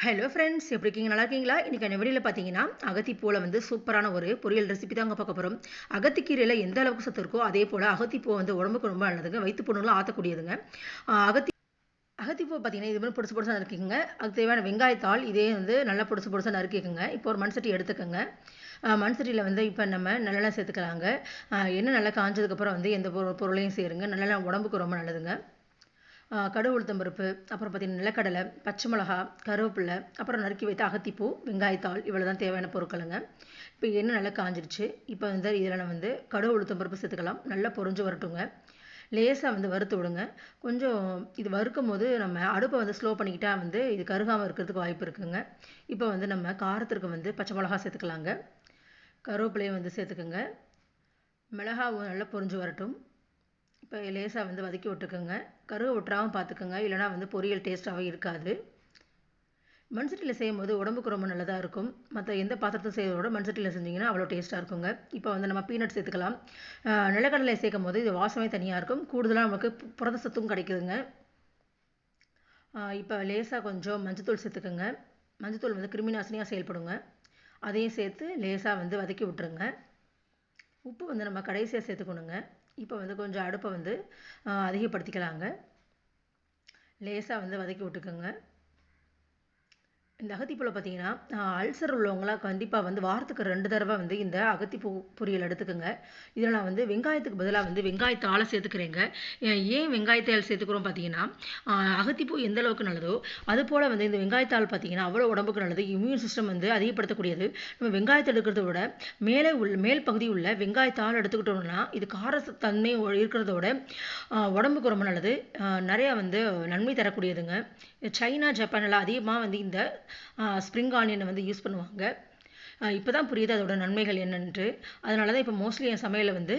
Hello friends, எப்படி இருக்கீங்க? நல்லா இருக்கீங்களா? இன்னைக்கான வீடியோவில் பார்த்தீங்கன்னா அகத்திப்பூவில் வந்து சூப்பரான ஒரு பொரியல் ரெசிபி தாங்க பார்க்க போகிறோம். அகத்திக்கீரையில் எந்த அளவுக்கு சத்து இருக்கோ அதே போல் அகத்திப்பூ வந்து உடம்புக்கு ரொம்ப நல்லதுங்க. வயிற்று புண்ணுலாம் ஆற்றக்கூடியதுங்க. அகத்திப்பூ பார்த்தீங்கன்னா இது மாதிரி பொடிசு பொடிசாக நறுக்கிக்கோங்க. அதுக்கு தேவையான வெங்காயத்தாள் இதே வந்து நல்லா பொடிசு பொடிசாக நறுக்கிக்கோங்க. இப்போ ஒரு மண்சட்டி எடுத்துக்கோங்க. மண்சட்டியில் வந்து இப்போ நம்ம நல்லெண்ணெய் சேர்த்துக்கலாங்க. எண்ணெய் நல்லா காஞ்சதுக்கப்புறம் வந்து எந்த பொருளையும் சேருங்க. நல்லெண்ணெய் உடம்புக்கு ரொம்ப நல்லதுங்க. கடுகு உளுத்தம் பருப்பு, அப்புறம் பார்த்தீங்கன்னா நிலக்கடலை, பச்சை மிளகா, கருவேப்பிலை, அப்புறம் நறுக்கி வைத்த அகத்திப்பூ, வெங்காயத்தாள் இவ்வளோ தான் தேவையான பொருட்களுங்க. இப்போ எண்ணெய் நல்லா காஞ்சிருச்சு. இப்போ வந்து இதில் நான் வந்து கடுகு உளுத்தம் பருப்பு சேர்த்துக்கலாம். நல்லா பொரிஞ்சு வரட்டுங்க. லேசாக வந்து வறுத்து விடுங்க. கொஞ்சம் இது வறுக்கும் போது நம்ம அடுப்பை வந்து ஸ்லோ பண்ணிக்கிட்டா வந்து இது கருகாமல் இருக்கிறதுக்கு வாய்ப்பு இருக்குங்க. இப்போ வந்து நம்ம காரத்திற்கு வந்து பச்சை மிளகா சேர்த்துக்கலாங்க. கருவேப்பிலையும் வந்து சேர்த்துக்குங்க. மிளகாவும் நல்லா பொரிஞ்சு வரட்டும். இப்போ லேசாக வந்து வதக்கி விட்டுக்கோங்க. கருவை விட்டுறாமல் பார்த்துக்கோங்க, இல்லைனா வந்து பொரியல் டேஸ்ட்டாகவே இருக்காது. மண்சட்டியில் செய்யும்போது உடம்புக்கு ரொம்ப நல்லதாக இருக்கும். மற்ற எந்த பாத்திரத்தை செய்வதோட மண்சட்டியில் செஞ்சிங்கன்னா அவ்வளோ டேஸ்ட்டாக இருக்குங்க. இப்போ வந்து நம்ம பீனட் சேர்த்துக்கலாம். நிலக்கடலை சேர்க்கும் போது இது வாசமே தனியாக இருக்கும். கூடுதலாக நமக்கு புரத சத்தும் கிடைக்குதுங்க. இப்போ லேசாக கொஞ்சம் மஞ்சத்தூள் சேர்த்துக்கோங்க. மஞ்சத்தூள் வந்து கிருமி நாசினியாக செயல்படுங்க. அதையும் சேர்த்து லேசாக வந்து வதக்கி விட்டுருங்க. உப்பு வந்து நம்ம கடைசியாக சேர்த்துக்கணுங்க. இப்போ வந்து கொஞ்சம் அடுப்பை வந்து அதிகப்படுத்திக்கலாங்க. லேசாக வந்து வதக்கி விட்டுக்கோங்க. இந்த அகத்திப்பூவில் பார்த்தீங்கன்னா அல்சர் உள்ளவங்களாம் கண்டிப்பாக வந்து வாரத்துக்கு 2 தடவை வந்து இந்த அகத்திப்பூ பொரியல் எடுத்துக்கோங்க. இதில் நான் வந்து வெங்காயத்துக்கு பதிலாக வந்து வெங்காயத்தாளை சேர்த்துக்கிறேங்க. ஏன் வெங்காயத்தாள் சேர்த்துக்கிறோம் பார்த்தீங்கன்னா, அகத்திப்பூ எந்த அளவுக்கு நல்லதோ அதுபோல் வந்து இந்த வெங்காயத்தாள் பார்த்தீங்கன்னா அவ்வளோ உடம்புக்கு நல்லது. இம்யூன் சிஸ்டம் வந்து அதிகப்படுத்தக்கூடியது. நம்ம வெங்காயத்தை எடுக்கிறத விட மேல் பகுதி உள்ள வெங்காயத்தாள் எடுத்துக்கிட்டோம்னா இது காரத்தன்மை இருக்கிறதோட உடம்புக்கு ரொம்ப நல்லது. நிறையா வந்து நன்மை தரக்கூடியதுங்க. சைனா, ஜப்பானில் அதிகமாக வந்து இந்த ஸ்ப்ரிங் ஆனியனை வந்து யூஸ் பண்ணுவாங்க. இப்போ தான் புரியுது அதோட நன்மைகள் என்னன்ட்டு. அதனால தான் இப்போ மோஸ்ட்லி என் சமையலில் வந்து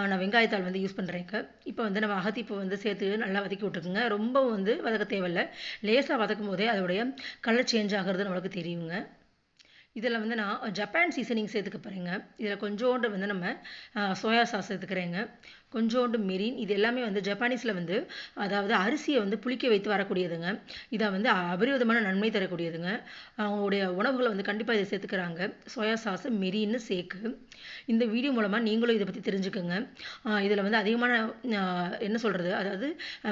நான் வெங்காயத்தாள் வந்து யூஸ் பண்ணுறேங்க. இப்போ வந்து நம்ம அகத்திப்பூ வந்து சேர்த்து நல்லா வதக்கி விட்டுருக்குங்க. ரொம்ப வந்து வதக்க தேவையில்லை. லேசாக வதக்கும் போதே அதோடைய கலர் சேஞ்ச் ஆகிறது நம்மளுக்கு தெரியுங்க. இதில் வந்து நான் ஜப்பான் சீசனிங் சேர்த்துக்க போகிறேங்க. இதில் கொஞ்சோண்டு வந்து நம்ம சோயா சாஸ் சேர்த்துக்கிறேங்க. கொஞ்சோண்டு மெரின். இது எல்லாமே வந்து ஜப்பானீஸில் வந்து அதாவது அரிசியை வந்து புளிக்க வைத்து வரக்கூடியதுங்க. இதை வந்து அபரிவிதமான நன்மை தரக்கூடியதுங்க. அவங்களுடைய உணவுகளை வந்து கண்டிப்பாக இதை சேர்த்துக்கிறாங்க. Soya sauce, மெரின்னு சேர்க்கு. இந்த வீடியோ மூலமாக நீங்களும் இதை பற்றி தெரிஞ்சுக்கோங்க. இதில் வந்து அதிகமான என்ன சொல்கிறது, அதாவது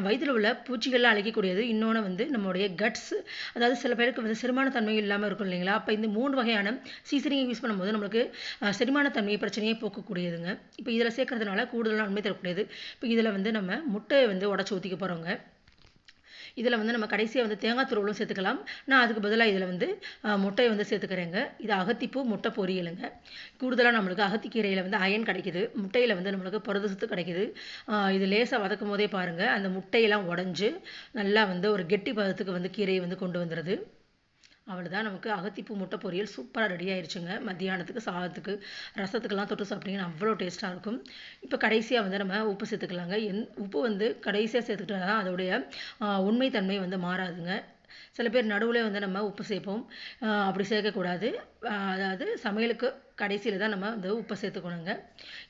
வயிற்றில் உள்ள பூச்சிகள்லாம் அழிக்கக்கூடியது. இன்னொன்று வந்து நம்மளுடைய கட்ஸ், அதாவது சில பேருக்கு வந்து செரிமான தன்மை இல்லாமல் இருக்கும் இல்லைங்களா? அப்போ இந்த 3 வகையான சீசனிங்கை யூஸ் பண்ணும்போது நம்மளுக்கு செரிமான தன்மை பிரச்சனையை போக்கக்கூடியதுங்க. இப்போ இதில் சேர்க்கறதுனால கூடுதலாக நன்மை தரக்கூடியது. இப்போ இதில் வந்து நம்ம முட்டையை வந்து உடச்சி ஊற்றிக்க போகிறோங்க. இதில் வந்து நம்ம கடைசியாக வந்து தேங்காய் துருவலும் சேர்த்துக்கலாம். நான் அதுக்கு பதிலாக இதில் வந்து முட்டையை வந்து சேர்த்துக்கிறேங்க. இது அகத்திப்பூ முட்டை பொரியலுங்க. கூடுதலாக நம்மளுக்கு அகத்திக்கீரையில் வந்து அயன் கிடைக்குது. முட்டையில் வந்து நம்மளுக்கு புரத சத்து கிடைக்குது. இது லேசாக வதக்கும் போதே பாருங்கள், அந்த முட்டையெல்லாம் உடஞ்சி நல்லா வந்து ஒரு கெட்டி பதத்துக்கு வந்து கீரையை வந்து கொண்டு வந்துடுது. அவ்வளோதான், நமக்கு அகத்திப்பூ முட்டை பொரியல் சூப்பராக ரெடி ஆயிடுச்சுங்க. மத்தியானத்துக்கு, சாதத்துக்கு, ரசத்துக்கெல்லாம் தொட்டு சாப்பிட்டீங்கன்னா அவ்வளோ டேஸ்ட்டாக இருக்கும். இப்போ கடைசியாக வந்து நம்ம உப்பு சேர்த்துக்கலாங்க. உப்பு வந்து கடைசியாக சேர்த்துக்கிட்டா தான் அதோடைய உண்மை தன்மை வந்து மாறாதுங்க. சில பேர் நடுவில் வந்து நம்ம உப்பு சேர்ப்போம். அப்படி சேர்க்கக்கூடாது. அதாவது சமையலுக்கு கடைசியில் தான் நம்ம வந்து உப்பை சேர்த்துக்கணுங்க.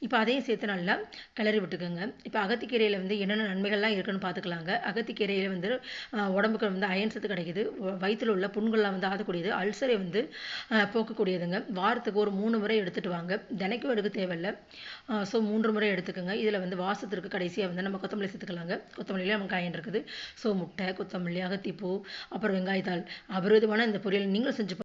இப்போ அதையும் சேர்த்து நல்லா கிளறி விட்டுக்கோங்க. இப்போ அகத்திக்கீரையில் வந்து என்னென்ன நன்மைகள்லாம் இருக்குன்னு பார்த்துக்கலாங்க. அகத்திக்கீரையில் வந்து உடம்புக்கு வந்து அயன் சத்து கிடைக்குது. வயிற்றில் உள்ள புண்கள்லாம் வந்து ஆற்றக்கூடியது. அல்சரை வந்து போக்கக்கூடியதுங்க. வாரத்துக்கு ஒரு 3 முறை எடுத்துகிட்டு வாங்க. தினைக்கும் எடுக்க தேவையில்லை. ஸோ 3 முறை எடுத்துக்கோங்க. இதில் வந்து வாசத்திற்கு கடைசியாக வந்து நம்ம கொத்தமல்லி சேர்த்துக்கலாங்க. கொத்தமல்லியில் நமக்கு அயன் இருக்குது. ஸோ முட்டை, கொத்தமல்லி, அகத்திப்பூ, அப்புறம் வெங்காயத்தாள், அபரிவிதமான இந்த பொரியல் நீங்களும் செஞ்சு